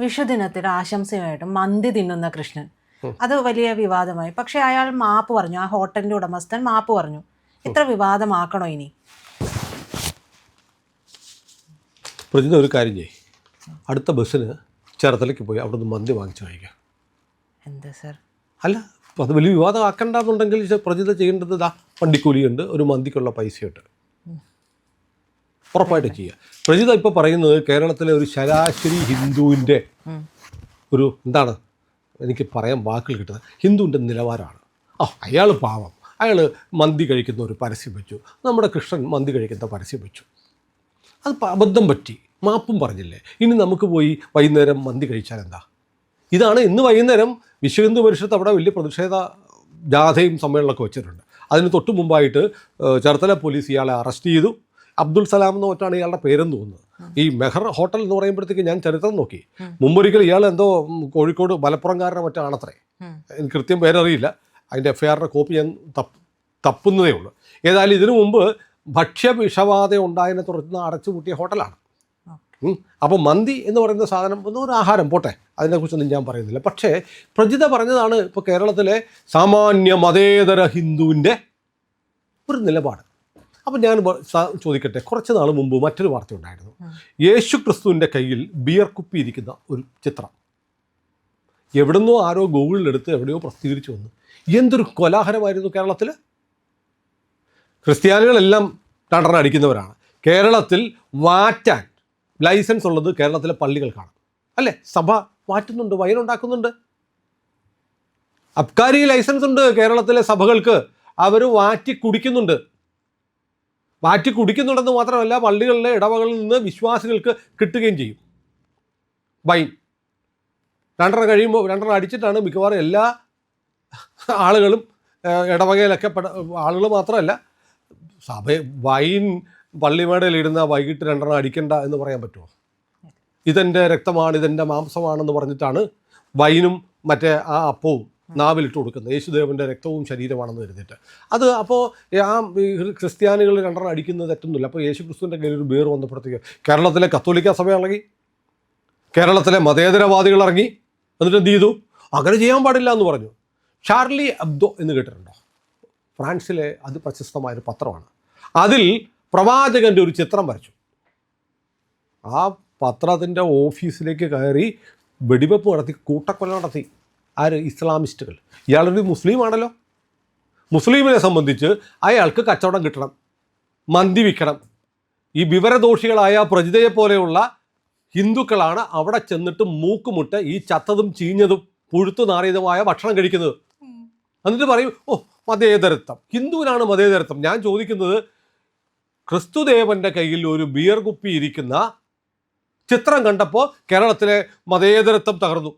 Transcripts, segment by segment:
വിഷുദിനത്തിൽ ആശംസയായിട്ട് മന്തി തിന്നുന്ന കൃഷ്ണൻ, അത് വലിയ വിവാദമായി. പക്ഷെ അയാൾ മാപ്പ് പറഞ്ഞു, ആ ഹോട്ടലിന്റെ ഉടമസ്ഥൻ മാപ്പ് പറഞ്ഞു. ഇത്ര വിവാദമാക്കണോ ഇനി? പ്രജിത ഒരു കാര്യം ചെയ്യ്, അടുത്ത ബസ്സിന് ചേർത്തലയ്ക്ക് പോയി അവിടെ നിന്ന് മന്തി വാങ്ങിച്ച് കഴിക്കാം. എന്താ സർ? അല്ല, അത് വലിയ വിവാദം ആക്കണ്ടെന്നുണ്ടെങ്കിൽ പ്രജിത ചെയ്യേണ്ടത് വണ്ടിക്കൂലിയുണ്ട്, ഒരു മന്തിക്കുള്ള പൈസയുണ്ട്, ഉറപ്പായിട്ട് ചെയ്യുക. പ്രജിത ഇപ്പോൾ പറയുന്നത് കേരളത്തിലെ ഒരു ശരാശരി ഹിന്ദുവിൻ്റെ ഒരു എന്താണ് എനിക്ക് പറയാൻ വാക്കുകൾ കിട്ടുന്നത്, ഹിന്ദുവിൻ്റെ നിലവാരമാണ്. അയാൾ പാവം, അയാൾ മന്തി കഴിക്കുന്ന ഒരു പരസ്യം വെച്ചു, നമ്മുടെ കൃഷ്ണൻ മന്തി കഴിക്കുന്ന പരസ്യം വെച്ചു, അത് അബദ്ധം പറ്റി, മാപ്പും പറഞ്ഞില്ലേ, ഇനി നമുക്ക് പോയി വൈകുന്നേരം മന്തി കഴിച്ചാൽ എന്താ? ഇതാണ് ഇന്ന് വൈകുന്നേരം വിശ്വ ഹിന്ദു പരിഷത്ത് അവിടെ വലിയ പ്രതിഷേധ ജാഥയും സമ്മേളനമൊക്കെ വെച്ചിട്ടുണ്ട്. അതിന് തൊട്ട് മുമ്പായിട്ട് ചേർത്തല പോലീസ് ഇയാളെ അറസ്റ്റ് ചെയ്തു. അബ്ദുൾ സലാം എന്ന് മറ്റാണ് ഇയാളുടെ പേരെന്ന് തോന്നുന്നത്. ഈ മെഹർ ഹോട്ടൽ എന്ന് പറയുമ്പോഴത്തേക്ക് ഞാൻ ചരിത്രം നോക്കി, മുമ്പൊരിക്കൽ ഇയാൾ എന്തോ കോഴിക്കോട് മലപ്പുറംകാരനെ മറ്റാണത്രേ, എനിക്ക് കൃത്യം പേരറിയില്ല, അതിൻ്റെ FIR കോപ്പി ഞാൻ തപ്പുന്നതേ ഉള്ളൂ. ഏതായാലും ഇതിനു മുമ്പ് ഭക്ഷ്യവിഷബാധ ഉണ്ടായതിനെ തുടർന്ന് അടച്ചുപൂട്ടിയ ഹോട്ടലാണ്. അപ്പോൾ മന്തി എന്ന് പറയുന്ന സാധനം ഒരു ആഹാരം പോട്ടെ, അതിനെക്കുറിച്ചൊന്നും ഞാൻ പറയുന്നില്ല. പക്ഷേ പ്രജിത പറഞ്ഞതാണ് ഇപ്പോൾ കേരളത്തിലെ സാമാന്യ മതേതര ഹിന്ദുവിൻ്റെ ഒരു നിലപാട്. അപ്പോൾ ഞാൻ ചോദിക്കട്ടെ, കുറച്ച് നാൾ മുമ്പ് മറ്റൊരു വാർത്ത ഉണ്ടായിരുന്നു. യേശു ക്രിസ്തുവിൻ്റെ കയ്യിൽ ബിയർ കുപ്പി ഇരിക്കുന്ന ഒരു ചിത്രം എവിടുന്നോ ആരോ ഗൂഗിളിലെടുത്ത് എവിടെയോ പ്രസിദ്ധീകരിച്ചു വന്നു. എന്തൊരു കോലാഹലമായിരുന്നു കേരളത്തിൽ. ക്രിസ്ത്യാനികളെല്ലാം അടിക്കുന്നവരാണ്. കേരളത്തിൽ വാറ്റാൻ ലൈസൻസ് ഉള്ളത് കേരളത്തിലെ പള്ളികൾക്കാണ്, അല്ലേ? സഭ വാറ്റുന്നുണ്ട്, വൈനുണ്ടാക്കുന്നുണ്ട്. അബ്കാരി ലൈസൻസ് ഉണ്ട് കേരളത്തിലെ സഭകൾക്ക്, അവർ വാറ്റി കുടിക്കുന്നുണ്ട്. വാറ്റി കുടിക്കുന്നുണ്ടെന്ന് മാത്രമല്ല, പള്ളികളിലെ ഇടവകളിൽ നിന്ന് വിശ്വാസികൾക്ക് കിട്ടുകയും ചെയ്യും വൈൻ. 2 കഴിയുമ്പോൾ 2 അടിച്ചിട്ടാണ് മിക്കവാറും എല്ലാ ആളുകളും ഇടവകയിലൊക്കെ ആളുകൾ മാത്രമല്ല സഭ വൈൻ പള്ളിമേടയിലിരുന്ന വൈകിട്ട് 2 അടിക്കണ്ട എന്ന് പറയാൻ പറ്റുമോ? ഇതെൻ്റെ രക്തമാണ്, ഇതെൻ്റെ മാംസമാണെന്ന് പറഞ്ഞിട്ടാണ് വൈനും മറ്റേ ആ അപ്പവും നാവിലിട്ട് കൊടുക്കുന്നത്, യേശുദേവൻ്റെ രക്തവും ശരീരമാണെന്ന് കരുതിയിട്ട്. അത് അപ്പോൾ ആ ക്രിസ്ത്യാനികൾ 2 അടിക്കുന്നത് തെറ്റൊന്നുമില്ല. അപ്പോൾ യേശു ക്രിസ്തുവിൻ്റെ കയ്യിൽ ഒരു ബിയർ വന്നപ്പോഴത്തേക്ക് കേരളത്തിലെ കത്തോലിക്ക സഭ ഇറങ്ങി, കേരളത്തിലെ മതേതരവാദികൾ ഇറങ്ങി. എന്നിട്ട് എന്ത് ചെയ്തു? അങ്ങനെ ചെയ്യാൻ പാടില്ല എന്ന് പറഞ്ഞു. ഷാർലി അബ്ദോ എന്ന് കേട്ടിട്ടുണ്ടോ? ഫ്രാൻസിലെ അതിപ്രശസ്തമായൊരു പത്രമാണ്. അതിൽ പ്രവാചകൻ്റെ ഒരു ചിത്രം വരച്ചു. ആ പത്രത്തിൻ്റെ ഓഫീസിലേക്ക് കയറി വെടിവെപ്പ് നടത്തി, കൂട്ടക്കൊല നടത്തി. ആര്? ഇസ്ലാമിസ്റ്റുകൾ. ഇയാളൊരു മുസ്ലിമാണല്ലോ. മുസ്ലിമിനെ സംബന്ധിച്ച് അയാൾക്ക് കച്ചവടം കിട്ടണം, മന്തി വിൽക്കണം. ഈ വിവരദോഷികളായ പ്രജിതയെ പോലെയുള്ള ഹിന്ദുക്കളാണ് അവിടെ ചെന്നിട്ട് മൂക്കുമുട്ട് ഈ ചത്തതും ചീഞ്ഞതും പുഴുത്തു നാറിയതുമായ ഭക്ഷണം കഴിക്കുന്നത്. എന്നിട്ട് പറയും, മതേതരത്വം, ഹിന്ദുവിനാണ് മതേതരത്വം. ഞാൻ ചോദിക്കുന്നത്, ക്രിസ്തുദേവൻ്റെ കയ്യിൽ ഒരു ബിയർ കുപ്പി ഇരിക്കുന്ന ചിത്രം കണ്ടപ്പോൾ കേരളത്തിലെ മതേതരത്വം തകർന്നു.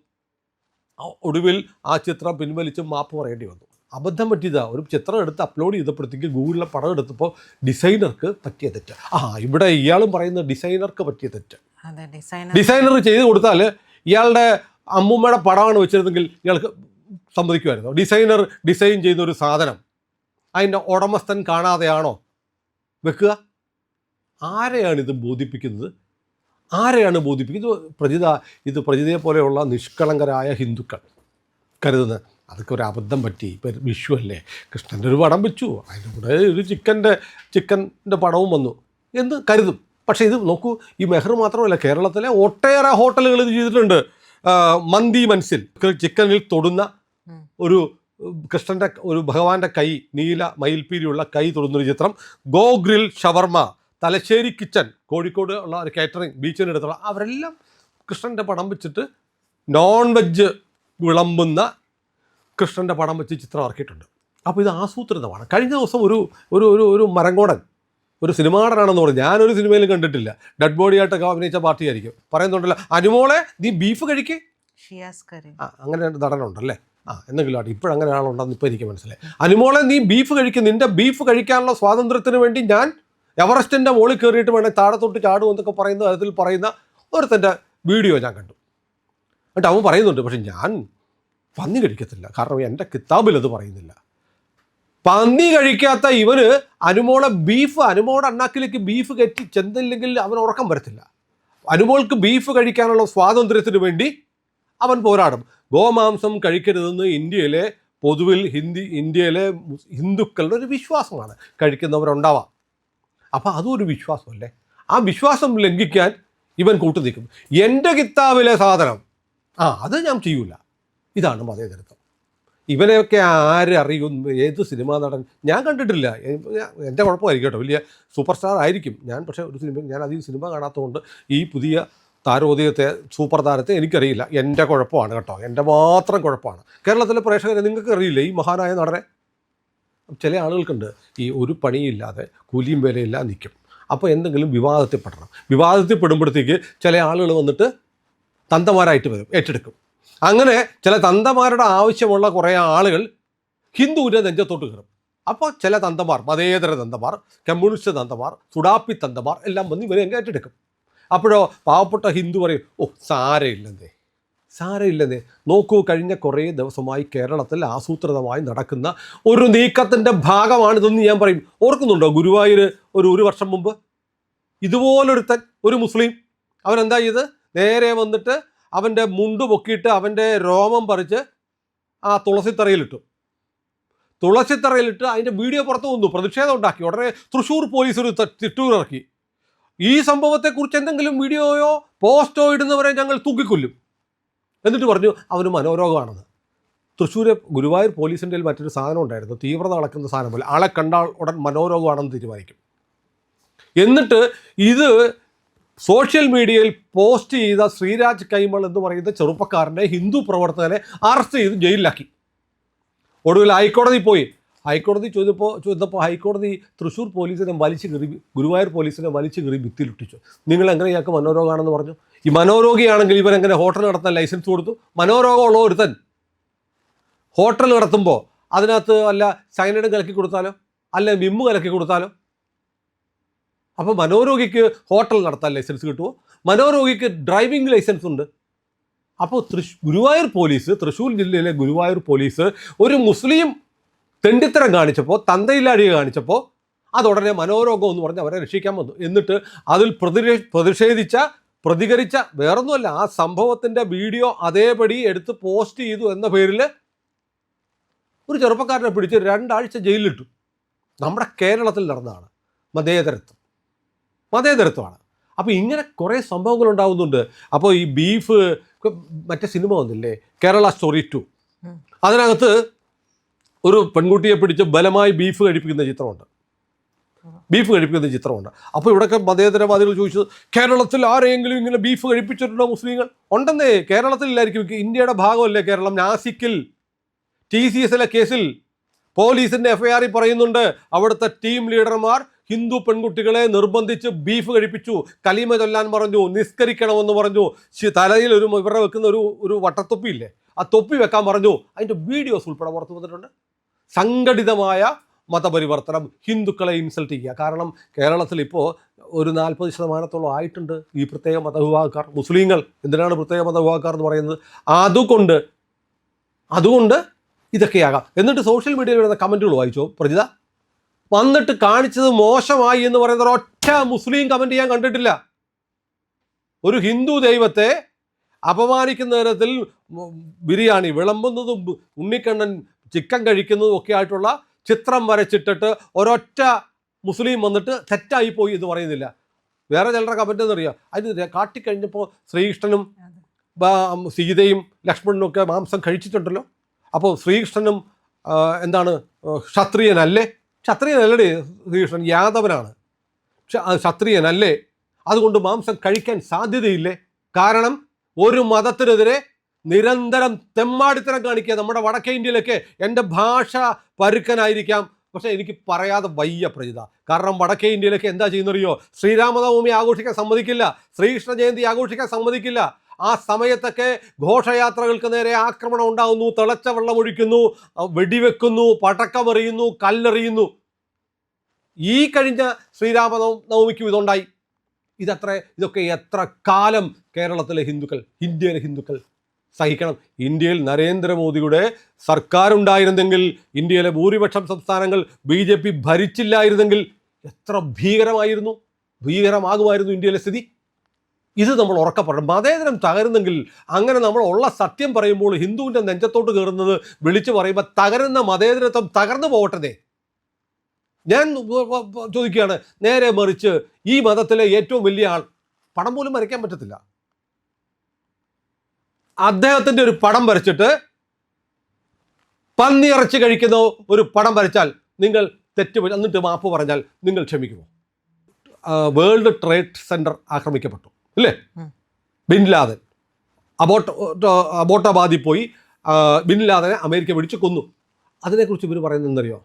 ഒടുവിൽ ആ ചിത്രം പിൻവലിച്ച് മാപ്പ് പറയേണ്ടി വന്നു. അബദ്ധം പറ്റിയതാ. ഒരു ചിത്രം എടുത്ത് അപ്ലോഡ് ചെയ്തപ്പോഴത്തേക്ക് ഗൂഗിളിലെ പടം എടുത്തപ്പോൾ ഡിസൈനർക്ക് പറ്റിയ തെറ്റ്. ഇവിടെ ഇയാളും പറയുന്ന ഡിസൈനർക്ക് പറ്റിയ തെറ്റ്. ഡിസൈനർ ചെയ്ത് കൊടുത്താൽ ഇയാളുടെ അമ്മൂമ്മയുടെ പടമാണ് വെച്ചിരുന്നെങ്കിൽ ഇയാൾക്ക് സമ്മതിക്കുമായിരുന്നു. ഡിസൈനർ ഡിസൈൻ ചെയ്യുന്ന ഒരു സാധനം അതിൻ്റെ ഉടമസ്ഥൻ കാണാതെയാണോ വെക്കുക? ആരെയാണിത് ബോധിപ്പിക്കുന്നത്? ആരെയാണ് ബോധിപ്പിക്കുന്നത്? ഇത് പ്രജിതയെ പോലെയുള്ള നിഷ്കളങ്കരായ ഹിന്ദുക്കൾ കരുതുന്നത്. അതൊക്കെ ഒരു അബദ്ധം പറ്റി. ഇപ്പം വിഷു അല്ലേ, കൃഷ്ണൻ്റെ ഒരു പടം വെച്ചു, അതിൻ്റെ കൂടെ ഒരു ചിക്കൻ്റെ പടവും വന്നു എന്ന് കരുതും. പക്ഷേ ഇത് നോക്കൂ, ഈ മെഹർ മാത്രമല്ല, കേരളത്തിലെ ഒട്ടേറെ ഹോട്ടലുകൾ ഇത് ചെയ്തിട്ടുണ്ട്. മന്തി മനസ്സിൽ ചിക്കനിൽ തൊടുന്ന ഒരു കൃഷ്ണൻ്റെ ഒരു ഭഗവാന്റെ കൈ, നീല മയിൽപ്പീലിയുള്ള കൈ തൊടുന്നൊരു ചിത്രം. ഗോ ഗ്രിൽ ഷവർമ, തലശ്ശേരി കിച്ചൺ, കോഴിക്കോട് ഉള്ള ഒരു കാറ്ററിംഗ് ബീച്ചിനടുത്തുള്ള, അവരെല്ലാം കൃഷ്ണൻ്റെ പടം വെച്ചിട്ട് നോൺ വെജ് വിളമ്പുന്ന കൃഷ്ണൻ്റെ പടം വെച്ച് ചിത്രം ഇറക്കിയിട്ടുണ്ട്. അപ്പോൾ ഇത് ആസൂത്രിതമാണ്. കഴിഞ്ഞ ദിവസം ഒരു മരങ്കോടൻ, ഒരു സിനിമാ നടനാണെന്ന് പറഞ്ഞു, ഞാനൊരു സിനിമയിലും കണ്ടിട്ടില്ല, ഡെഡ് ബോഡി ആയിട്ടൊക്കെ അഭിനയിച്ച പാർട്ടിയായിരിക്കും, പറയുന്നുണ്ടല്ലോ, അനുമോളെ നീ ബീഫ് കഴിക്കേ. അങ്ങനെ നടനുണ്ടല്ലേ? എന്തെങ്കിലും ആട്ടെ, ഇപ്പോഴങ്ങനെ ആളുണ്ടെന്ന് ഇപ്പോൾ എനിക്ക് മനസ്സിലായി. അനുമോളെ നീ ബീഫ് കഴിക്കും, നിൻ്റെ ബീഫ് കഴിക്കാനുള്ള സ്വാതന്ത്ര്യത്തിന് വേണ്ടി ഞാൻ എവറസ്റ്റിൻ്റെ മുകളിൽ കയറിയിട്ട് വേണേൽ താഴത്തോട്ട് ചാടുമെന്നൊക്കെ പറയുന്ന തരത്തിൽ പറയുന്ന ഒരുത്തൻ്റെ വീഡിയോ ഞാൻ കണ്ടു. എന്നിട്ട് അവൻ പറയുന്നുണ്ട്, പക്ഷെ ഞാൻ പന്നി കഴിക്കത്തില്ല, കാരണം എൻ്റെ കിതാബിൽ അത് പറയുന്നില്ല. പന്നി കഴിക്കാത്ത ഇവന് അനുമോളെ അണ്ണാക്കിലേക്ക് ബീഫ് കയറ്റി ചെന്നില്ലെങ്കിൽ അവൻ ഉറക്കം വരത്തില്ല. അനുമോൾക്ക് ബീഫ് കഴിക്കാനുള്ള സ്വാതന്ത്ര്യത്തിന് വേണ്ടി അവൻ പോരാടും. ഗോമാംസം കഴിക്കരുതെന്ന് ഇന്ത്യയിലെ പൊതുവിൽ ഇന്ത്യയിലെ ഹിന്ദുക്കളുടെ ഒരു വിശ്വാസമാണ്. കഴിക്കുന്നവരുണ്ടാവാം. അപ്പോൾ അതും ഒരു വിശ്വാസമല്ലേ? ആ വിശ്വാസം ലംഘിക്കാൻ ഇവൻ കൂട്ടു നിൽക്കും. എൻ്റെ കിത്താബിലെ സാധനം അത് ഞാൻ ചെയ്യൂല. ഇതാണ് മതേതരത്വം. ഇവനെയൊക്കെ ആര് അറിയും? ഏത് സിനിമാ നടൻ? ഞാൻ കണ്ടിട്ടില്ല. എൻ്റെ കുഴപ്പമായിരിക്കും കേട്ടോ, വലിയ സൂപ്പർ സ്റ്റാർ ആയിരിക്കും ഞാൻ. പക്ഷേ ഒരു സിനിമ ഞാൻ അധികം സിനിമ കാണാത്തതുകൊണ്ട് ഈ പുതിയ താരോദയത്തെ സൂപ്പർ താരത്തെ എനിക്കറിയില്ല. എൻ്റെ കുഴപ്പമാണ് കേട്ടോ, എൻ്റെ മാത്രം കുഴപ്പമാണ്. കേരളത്തിലെ പ്രേക്ഷകരെ നിങ്ങൾക്ക് അറിയില്ല ഈ മഹാനായ നടനെ? ചില ആളുകൾക്കുണ്ട് ഈ ഒരു പണിയില്ലാതെ കൂലിയും വിലയില്ലാതെ നിൽക്കും. അപ്പോൾ എന്തെങ്കിലും വിവാദത്തിൽപ്പെടണം. വിവാദത്തിൽപ്പെടുമ്പോഴത്തേക്ക് ചില ആളുകൾ വന്നിട്ട് തന്തമാരായിട്ട് വരും, ഏറ്റെടുക്കും. അങ്ങനെ ചില തന്തമാരുടെ ആവശ്യമുള്ള കുറേ ആളുകൾ ഹിന്ദുവിൻ്റെ നെഞ്ചത്തോട്ട് കയറും. അപ്പോൾ ചില തന്തമാർ, മതേതര തന്തമാർ, കമ്മ്യൂണിസ്റ്റ് തന്തമാർ, സുഡാപ്പി തന്തമാർ എല്ലാം വന്ന് ഇവരെ ഏറ്റെടുക്കും. അപ്പോഴോ പാവപ്പെട്ട ഹിന്ദു പറയും, സാരമില്ലെന്നേ. നോക്കൂ, കഴിഞ്ഞ കുറേ ദിവസമായി കേരളത്തിൽ ആസൂത്രിതമായി നടക്കുന്ന ഒരു നീക്കത്തിൻ്റെ ഭാഗമാണിതെന്ന് ഞാൻ പറയും. ഓർക്കുന്നുണ്ടോ ഗുരുവായൂർ ഒരു വർഷം മുമ്പ് ഇതുപോലൊരുത്തൻ, ഒരു മുസ്ലിം, അവനെന്താ ചെയ്ത്? നേരെ വന്നിട്ട് അവൻ്റെ മുണ്ട് പൊക്കിയിട്ട് അവൻ്റെ രോമം പറിച്ച് ആ തുളസിത്തറയിലിട്ടു. അതിൻ്റെ വീഡിയോ പുറത്തു വന്നു, പ്രതിഷേധം ഉണ്ടാക്കി. ഉടനെ തൃശ്ശൂർ പോലീസ് ഒരു തിട്ടൂർ ഇറക്കി. ഈ സംഭവത്തെക്കുറിച്ച് എന്തെങ്കിലും വീഡിയോയോ പോസ്റ്റോ ഇടുന്നവരെ ഞങ്ങൾ തൂക്കിക്കൊല്ലും എന്നിട്ട് പറഞ്ഞു അവന് മനോരോഗമാണെന്ന്. തൃശ്ശൂരെ ഗുരുവായൂർ പോലീസിൻ്റെ മറ്റൊരു സാധനം ഉണ്ടായിരുന്നു, തീവ്രത അളക്കുന്ന സാധനം പോലെ. ആളെ കണ്ടാൽ ഉടൻ മനോരോഗമാണെന്ന് തീരുമാനിക്കും. എന്നിട്ട് ഇത് സോഷ്യൽ മീഡിയയിൽ പോസ്റ്റ് ചെയ്ത ശ്രീരാജ് കൈമൾ എന്ന് പറയുന്ന ചെറുപ്പക്കാരനെ, ഹിന്ദു പ്രവർത്തകനെ അറസ്റ്റ് ചെയ്ത് ജയിലിലാക്കി. ഒടുവിൽ ഹൈക്കോടതി ചോദിച്ചപ്പോൾ ഹൈക്കോടതി തൃശ്ശൂർ പോലീസിനെ ഗുരുവായൂർ പോലീസിനെ വലിച്ചു കീറി ഭിത്തിയിലിട്ടിച്ചു. നിങ്ങൾ എങ്ങനെ ഇയാൾക്ക് മനോരോഗമാണെന്ന് പറഞ്ഞു? ഈ മനോരോഗിയാണെങ്കിൽ ഇവരെങ്ങനെ ഹോട്ടൽ നടത്താൻ ലൈസൻസ് കൊടുത്തു? മനോരോഗമുള്ള ഒരുത്തൻ ഹോട്ടൽ നടത്തുമ്പോൾ അതിനകത്ത് അല്ല സൈനൈഡ് കലക്കി കൊടുത്താലോ, അല്ല വിമ്മ് കലക്കി കൊടുത്താലോ? അപ്പോൾ മനോരോഗിക്ക് ഹോട്ടൽ നടത്താൻ ലൈസൻസ് കിട്ടുമോ? മനോരോഗിക്ക് ഡ്രൈവിംഗ് ലൈസൻസ് ഉണ്ട്. അപ്പോൾ തൃശ്ശൂർ ജില്ലയിലെ ഗുരുവായൂർ പോലീസ് ഒരു മുസ്ലിം തെണ്ടിത്തരം കാണിച്ചപ്പോൾ, തന്തയില്ലാടി കാണിച്ചപ്പോൾ അതുടനെ മനോരോഗം എന്ന് പറഞ്ഞ് അവരെ രക്ഷിക്കാൻ വന്നു. എന്നിട്ട് അതിൽ പ്രതികരിച്ച വേറൊന്നുമല്ല, ആ സംഭവത്തിൻ്റെ വീഡിയോ അതേപടി എടുത്ത് പോസ്റ്റ് ചെയ്തു എന്ന പേരിൽ ഒരു ചെറുപ്പക്കാരനെ പിടിച്ച് 2 ആഴ്ച ജയിലിലിട്ടു. നമ്മുടെ കേരളത്തിൽ നടന്നതാണ് മതേതരത്വമാണ്. അപ്പോൾ ഇങ്ങനെ കുറേ സംഭവങ്ങൾ ഉണ്ടാകുന്നുണ്ട്. അപ്പോൾ ഈ ബീഫ്, മറ്റേ സിനിമ വന്നില്ലേ കേരള സ്റ്റോറി 2, അതിനകത്ത് ഒരു പെൺകുട്ടിയെ പിടിച്ച് ബലമായി ബീഫ് കഴിപ്പിക്കുന്ന ചിത്രമുണ്ട്. അപ്പോൾ ഇവിടെയൊക്കെ മതേതരവാദികൾ ചോദിച്ചു, കേരളത്തിൽ ആരെങ്കിലും ഇങ്ങനെ ബീഫ് കഴിപ്പിച്ചിട്ടുണ്ടോ മുസ്ലിങ്ങൾ? ഉണ്ടെന്നേ, കേരളത്തിലായിരിക്കും. ഇന്ത്യയുടെ ഭാഗമല്ലേ കേരളം? നാസിക്കിൽ TCS കേസിൽ പോലീസിൻ്റെ FIR പറയുന്നുണ്ട്, അവിടുത്തെ ടീം ലീഡർമാർ ഹിന്ദു പെൺകുട്ടികളെ നിർബന്ധിച്ച് ബീഫ് കഴിപ്പിച്ചു, കലീമ ചൊല്ലാൻ പറഞ്ഞു, നിസ്കരിക്കണമെന്ന് പറഞ്ഞു, തലയിൽ ഇവരുടെ വെക്കുന്ന ഒരു വട്ടത്തൊപ്പിയില്ലേ, ആ തൊപ്പി വെക്കാൻ പറഞ്ഞു. അതിൻ്റെ വീഡിയോസ് ഉൾപ്പെടെ പുറത്തു വന്നിട്ടുണ്ട്. സംഘടിതമായ മതപരിവർത്തനം, ഹിന്ദുക്കളെ ഇൻസൾട്ട് ചെയ്യുക. കാരണം കേരളത്തിൽ ഇപ്പോൾ ഒരു 40% ആയിട്ടുണ്ട് ഈ പ്രത്യേക മതവിഭാഗക്കാർ, മുസ്ലിങ്ങൾ. എന്തിനാണ് പ്രത്യേക മതവിഭാഗക്കാർ എന്ന് പറയുന്നത്? അതുകൊണ്ട് ഇതൊക്കെയാകാം. എന്നിട്ട് സോഷ്യൽ മീഡിയയിൽ വരുന്ന കമൻറ്റുകൾ വായിച്ചോ പ്രജിത? വന്നിട്ട് കാണിച്ചത് മോശമായി എന്ന് പറയുന്ന ഒറ്റ മുസ്ലിം കമൻറ്റ് ഞാൻ കണ്ടിട്ടില്ല. ഒരു ഹിന്ദു ദൈവത്തെ അപമാനിക്കുന്ന തരത്തിൽ ബിരിയാണി വിളമ്പുന്നതും ഉണ്ണിക്കണ്ണൻ ചിക്കൻ കഴിക്കുന്നതും ഒക്കെ ആയിട്ടുള്ള ചിത്രം വരച്ചിട്ടിട്ട് ഒരൊറ്റ മുസ്ലിം വന്നിട്ട് തെറ്റായിപ്പോയി എന്ന് പറയുന്നില്ല. വേറെ ചിലരുടെ കമൻറ്റ് എന്നറിയാം, അതിന് കാട്ടിക്കഴിഞ്ഞപ്പോൾ ശ്രീകൃഷ്ണനും സീതയും ലക്ഷ്മണനും ഒക്കെ മാംസം കഴിച്ചിട്ടുണ്ടല്ലോ. അപ്പോൾ ശ്രീകൃഷ്ണനും എന്താണ് ക്ഷത്രിയനല്ലേ? ക്ഷത്രിയനല്ലേ ശ്രീകൃഷ്ണൻ? യാദവനാണ്, ക്ഷത്രിയനല്ലേ? അതുകൊണ്ട് മാംസം കഴിക്കാൻ സാധ്യതയില്ലേ? കാരണം ഒരു മതത്തിനെതിരെ നിരന്തരം തെമ്മാടിത്തരം കാണിക്കുക. നമ്മുടെ വടക്കേ ഇന്ത്യയിലൊക്കെ എൻ്റെ ഭാഷ പരുക്കനായിരിക്കാം, പക്ഷേ എനിക്ക് പറയാതെ വയ്യ പ്രജിത. കാരണം വടക്കേ ഇന്ത്യയിലൊക്കെ എന്താ ചെയ്യുന്നറിയോ? ശ്രീരാമനവമി ആഘോഷിക്കാൻ സമ്മതിക്കില്ല, ശ്രീകൃഷ്ണ ജയന്തി ആഘോഷിക്കാൻ സമ്മതിക്കില്ല. ആ സമയത്തൊക്കെ ഘോഷയാത്രകൾക്ക് നേരെ ആക്രമണം ഉണ്ടാകുന്നു, തിളച്ച വെള്ളം ഒഴിക്കുന്നു, വെടിവെക്കുന്നു, പടക്കമെറിയുന്നു, കല്ലെറിയുന്നു. ഈ കഴിഞ്ഞ ശ്രീരാമനവമിക്കും ഇതുണ്ടായി. ഇതൊക്കെ എത്ര കാലം കേരളത്തിലെ ഹിന്ദുക്കൾ, ഇന്ത്യയിലെ ഹിന്ദുക്കൾ സഹിക്കണം? ഇന്ത്യയിൽ നരേന്ദ്രമോദിയുടെ സർക്കാർ ഉണ്ടായിരുന്നെങ്കിൽ, ഇന്ത്യയിലെ ഭൂരിപക്ഷം സംസ്ഥാനങ്ങൾ BJP ഭരിച്ചില്ലായിരുന്നെങ്കിൽ എത്ര ഭീകരമാകുമായിരുന്നു ഇന്ത്യയിലെ സ്ഥിതി. ഇത് നമ്മൾ ഉറക്കെ പറയണം. മതേതരം തകരുന്നെങ്കിൽ അങ്ങനെ നമ്മൾ ഉള്ള സത്യം പറയുമ്പോൾ ഹിന്ദുവിൻ്റെ നെഞ്ചത്തോട്ട് കയറുന്നത് വിളിച്ചു പറയുമ്പോൾ തകരുന്ന മതേതരത്വം തകർന്നു പോകട്ടെ. ഞാൻ ചോദിക്കുകയാണ്, നേരെ മറിച്ച് ഈ മതത്തിലെ ഏറ്റവും വലിയ ആൾ, പടം പോലും വരയ്ക്കാൻ പറ്റത്തില്ല, അദ്ദേഹത്തിൻ്റെ ഒരു പടം വരച്ചിട്ട് പന്നിയിറച്ചി കഴിക്കുന്ന ഒരു പടം വരച്ചാൽ നിങ്ങൾ തെറ്റ് എന്നിട്ട് മാപ്പ് പറഞ്ഞാൽ നിങ്ങൾ ക്ഷമിക്കുമോ? വേൾഡ് ട്രേഡ് സെൻറ്റർ ആക്രമിക്കപ്പെട്ടു അല്ലേ? ബിൻ ലാദൻ അബോട്ടാബാദിൽ പോയി ബിൻ ലാദനെ അമേരിക്ക പിടിച്ച് കൊന്നു. അതിനെക്കുറിച്ച് ഇവർ പറയുന്നത് എന്തറിയോ?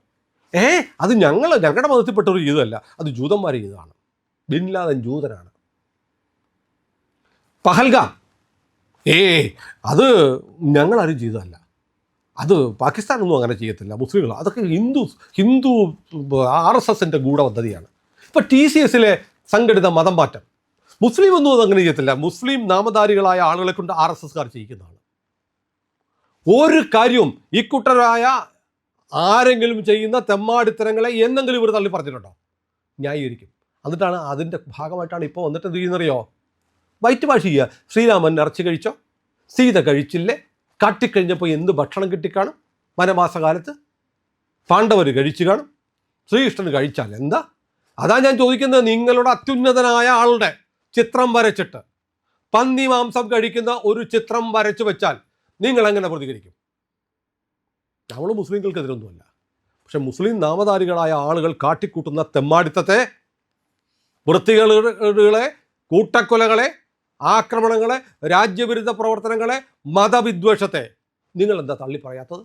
അത് ഞങ്ങളുടെ മതത്തിൽപ്പെട്ടവർ ചെയ്തതല്ല, അത് ജൂതന്മാർ ചെയ്തതാണ്. Bin Laden ജൂതനാണ്. പഹൽഗാം അത് ഞങ്ങളാരും ചെയ്തതല്ല, അത് പാകിസ്ഥാനൊന്നും അങ്ങനെ ചെയ്യത്തില്ല, മുസ്ലിങ്ങൾ, അതൊക്കെ ഹിന്ദു RSSൻ്റെ ഗൂഢപദ്ധതിയാണ്. ഇപ്പോൾ TCS സംഘടിത മതം മാറ്റം, മുസ്ലിം ഒന്നും അതങ്ങനെ ചെയ്യത്തില്ല, മുസ്ലിം നാമധാരികളായ ആളുകളെ കൊണ്ട് RSSകാർ ചെയ്യിക്കുന്നതാണ്. ഒരു കാര്യവും ഇക്കൂട്ടരായ ആരെങ്കിലും ചെയ്യുന്ന തെമ്മാടിത്തരങ്ങളെ എന്തെങ്കിലും ഇവർ തള്ളി പറഞ്ഞിട്ടുണ്ടോ? ന്യായീകരിക്കും. എന്നിട്ടാണ് അതിൻ്റെ ഭാഗമായിട്ടാണ് ഇപ്പോൾ വന്നിട്ട് എന്ത് ചെയ്യുന്നറിയോ? വൈറ്റ് വാഷ് ചെയ്യുക. ശ്രീരാമൻ ഇറച്ചി കഴിച്ചോ? സീത കഴിച്ചില്ലേ? കാട്ടിക്കഴിഞ്ഞപ്പോൾ എന്ത് ഭക്ഷണം കിട്ടിക്കാണും? വനവാസകാലത്ത് പാണ്ഡവർ കഴിച്ചു കാണും, ശ്രീകൃഷ്ണൻ കഴിച്ചാൽ എന്താ? അതാ ഞാൻ ചോദിക്കുന്നത്, നിങ്ങളുടെ അത്യുന്നതനായ ആളുടെ ചിത്രം വരച്ചിട്ട് പന്നി മാംസം കഴിക്കുന്ന ഒരു ചിത്രം വരച്ചു വെച്ചാൽ നിങ്ങൾ എങ്ങനെ പ്രതികരിക്കും? നമ്മൾ മുസ്ലിങ്ങൾക്കെതിരൊന്നുമല്ല, പക്ഷെ മുസ്ലിം നാമധാരികളായ ആളുകൾ കാട്ടിക്കൂട്ടുന്ന തെമ്മാടിത്തത്തെ, വൃത്തികളെ, കൂട്ടക്കൊലകളെ, ആക്രമണങ്ങളെ, രാജ്യവിരുദ്ധ പ്രവർത്തനങ്ങളെ, മതവിദ്വേഷത്തെ നിങ്ങൾ എന്താ തള്ളി പറയാത്തത്?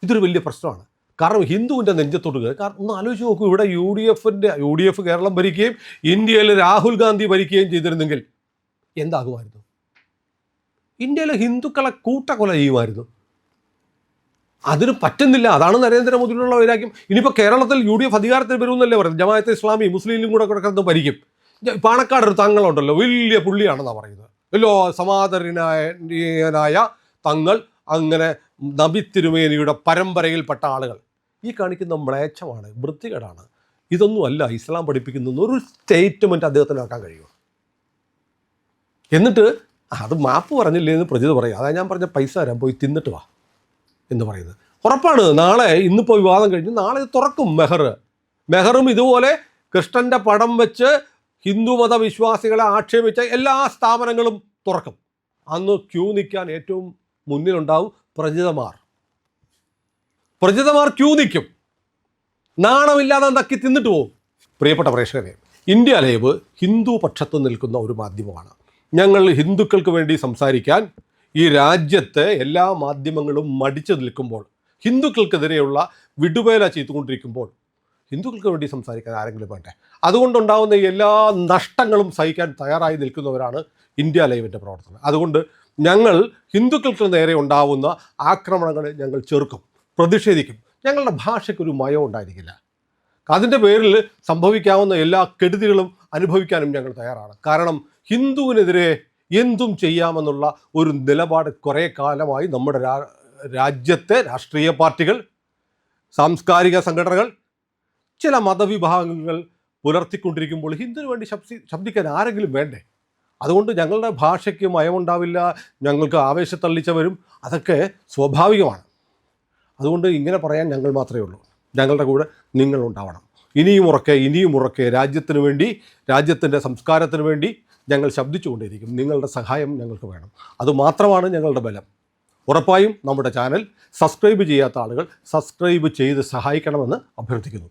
ഇതൊരു വലിയ പ്രശ്നമാണ്. കാരണം ഹിന്ദുവിൻ്റെ നെഞ്ചത്തോട്ട് കയറി. കാരണം ഒന്ന് ആലോചിച്ച് നോക്കൂ, ഇവിടെ UDF കേരളം ഭരിക്കുകയും ഇന്ത്യയിൽ രാഹുൽ ഗാന്ധി ഭരിക്കുകയും ചെയ്തിരുന്നെങ്കിൽ എന്താകുമായിരുന്നു? ഇന്ത്യയിലെ ഹിന്ദുക്കളെ കൂട്ടക്കൊല ചെയ്യുമായിരുന്നു. അതിന് പറ്റുന്നില്ല. അതാണ് നരേന്ദ്രമോദിയിലുള്ള വൈരാഗ്യം. ഇനിയിപ്പോൾ കേരളത്തിൽ UDF അധികാരത്തിൽ വരുമെന്നല്ലേ പറയുന്നത്. ജമാഅത്തെ ഇസ്ലാമി മുസ്ലിം ലീഗും കൂടെ കിടക്കുന്നത് ഭരിക്കും. പാണക്കാട് ഒരു തങ്ങളുണ്ടല്ലോ, വലിയ പുള്ളിയാണെന്നാണ് പറയുന്നത്. എല്ലാ സമാദരനായ തങ്ങൾ, അങ്ങനെ നബി തിരുമേനിയുടെ പരമ്പരയിൽപ്പെട്ട ആളുകൾ. ഈ കാണിക്കുന്ന മ്ലേച്ഛമാണ്, വൃത്തികേടാണ്. ഇതൊന്നുമല്ല ഇസ്ലാം പഠിപ്പിക്കുന്ന ഒരു സ്റ്റേറ്റ്മെൻറ്റ് അദ്ദേഹത്തിന് ആക്കാൻ കഴിയുമോ? എന്നിട്ട് അത് മാപ്പ് പറഞ്ഞില്ലേ എന്ന് പ്രജിത പറയും. അതാ ഞാൻ പറഞ്ഞ പൈസ തരാൻ, പോയി തിന്നിട്ട് വാ എന്ന് പറയുന്നത്. ഉറപ്പാണ് നാളെ, ഇന്നിപ്പോൾ വിവാദം കഴിഞ്ഞ് നാളെ ഇത് തുറക്കും. മെഹറും ഇതുപോലെ കൃഷ്ണൻ്റെ പടം വെച്ച് ഹിന്ദുമത വിശ്വാസികളെ ആക്ഷേപിച്ച എല്ലാ സ്ഥാപനങ്ങളും തുറക്കും. അന്ന് ക്യൂ നിൽക്കാൻ ഏറ്റവും മുന്നിലുണ്ടാവും പ്രജിതമാർ ക്യൂ നിൽക്കും. നാണമില്ലാതെ നക്കി തിന്നിട്ട് പോകും. പ്രിയപ്പെട്ട പ്രേക്ഷകരെ, ഇന്ത്യ ലൈവ് ഹിന്ദു പക്ഷത്ത് നിൽക്കുന്ന ഒരു മാധ്യമമാണ്. ഞങ്ങൾ ഹിന്ദുക്കൾക്ക് വേണ്ടി സംസാരിക്കാൻ ഈ രാജ്യത്തെ എല്ലാ മാധ്യമങ്ങളും മടിച്ചു നിൽക്കുമ്പോൾ, ഹിന്ദുക്കൾക്കെതിരെയുള്ള വിടുവേല ചെയ്തുകൊണ്ടിരിക്കുമ്പോൾ ഹിന്ദുക്കൾക്ക് വേണ്ടി സംസാരിക്കാൻ ആരെങ്കിലും വേണ്ടേ? അതുകൊണ്ടുണ്ടാകുന്ന എല്ലാ നഷ്ടങ്ങളും സഹിക്കാൻ തയ്യാറായി നിൽക്കുന്നവരാണ് ഇന്ത്യ ലൈവിൻ്റെ പ്രവർത്തനം. അതുകൊണ്ട് ഞങ്ങൾ ഹിന്ദുക്കൾക്ക് നേരെ ഉണ്ടാവുന്ന ആക്രമണങ്ങൾ ഞങ്ങൾ ചെറുക്കും, പ്രതിഷേധിക്കും. ഞങ്ങളുടെ ഭാഷയ്ക്കൊരു മയം ഉണ്ടായിരിക്കില്ല. അതിൻ്റെ പേരിൽ സംഭവിക്കാവുന്ന എല്ലാ കെടുതികളും അനുഭവിക്കാനും ഞങ്ങൾ തയ്യാറാണ്. കാരണം ഹിന്ദുവിനെതിരെ എന്തും ചെയ്യാമെന്നുള്ള ഒരു നിലപാട് കുറേ കാലമായി നമ്മുടെ രാജ്യത്തെ രാഷ്ട്രീയ പാർട്ടികൾ, സാംസ്കാരിക സംഘടനകൾ, ചില മതവിഭാഗങ്ങൾ പുലർത്തിക്കൊണ്ടിരിക്കുമ്പോൾ ഹിന്ദുവിന് വേണ്ടി ശബ്ദിക്കാൻ ആരെങ്കിലും വേണ്ടേ? അതുകൊണ്ട് ഞങ്ങളുടെ ഭാഷയ്ക്ക് മയമുണ്ടാവില്ല, ഞങ്ങൾക്ക് ആവേശത്തള്ളിച്ച വരും, അതൊക്കെ സ്വാഭാവികമാണ്. അതുകൊണ്ട് ഇങ്ങനെ പറയാൻ ഞങ്ങൾ മാത്രമേ ഉള്ളൂ. ഞങ്ങളുടെ കൂടെ നിങ്ങളുണ്ടാവണം. ഇനിയും ഉറക്കെ രാജ്യത്തിന് വേണ്ടി, രാജ്യത്തിൻ്റെ സംസ്കാരത്തിന് വേണ്ടി ഞങ്ങൾ ശബ്ദിച്ചുകൊണ്ടിരിക്കും. നിങ്ങളുടെ സഹായം ഞങ്ങൾക്ക് വേണം. അതുമാത്രമാണ് ഞങ്ങളുടെ ബലം. ഉറപ്പായും നമ്മുടെ ചാനൽ സബ്സ്ക്രൈബ് ചെയ്യാത്ത ആളുകൾ സബ്സ്ക്രൈബ് ചെയ്ത് സഹായിക്കണമെന്ന് അഭ്യർത്ഥിക്കുന്നു.